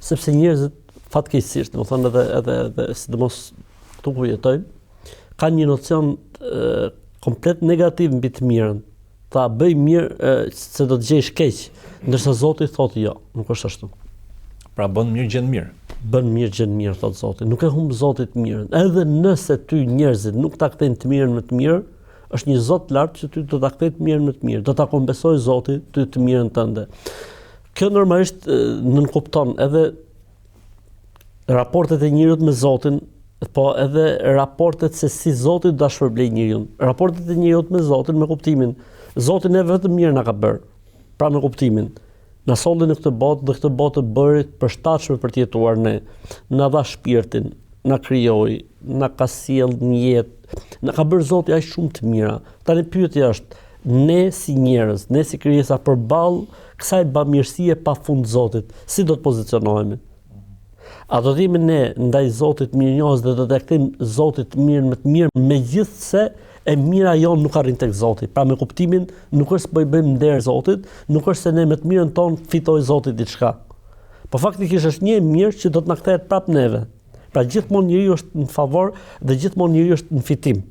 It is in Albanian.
sepse njerëzit fatkeqësisht, domethënë edhe sidomos këtu ku jetojmë, kanë një nocion komplet negativ mbi të mirën. Ta bëj mirë se do të gjesh keq, ndërsa Zoti thotë jo, nuk është ashtu. Pra bën mirë gjën mirë. Bën mirë gjën mirë, thotë Zoti. Nuk e humb Zoti të mirën. Edhe nëse ty njerëzit nuk ta kthejnë të mirën më të mirë, është një Zot lart që ty do ta kthej të mirën më të mirë. Do ta kompensojë Zoti ty të mirën tënde. Kjo normalisht nënkupton edhe raportet e njeriut me Zotin, po edhe raportet se si Zoti do ta shpërblej njeriu. Raportet e njeriut me Zotin me kuptimin Zoti ne vetëm mirë na ka bërë. Pra me kuptimin na solli në këtë botë, dhe këtë botë të bërit përshtatshme për të jetuar ne. Na dha shpirtin, na krijoi, na ka sjell një jetë, na ka bërë Zoti aq shumë të mira. Tani pyetja është, ne si njerëz, ne si krijesa përballë kësaj bamirësie pafund Zotit, si do të pozicionohemi? A do të jemi ne ndaj Zotit mirënjohës dhe do të kthejmë Zotit mirën më të mirë, megjithse e mira jonë nuk arrin tek Zoti. Pra me kuptimin nuk është se bëjmë nder Zotit, nuk është se ne me të mirën tonë fitoj Zoti diçka. Po faktikisht është një mirë që do të na kthehet prapë neve. Pra gjithmonë njeriu është në favor dhe gjithmonë njeriu është në fitim.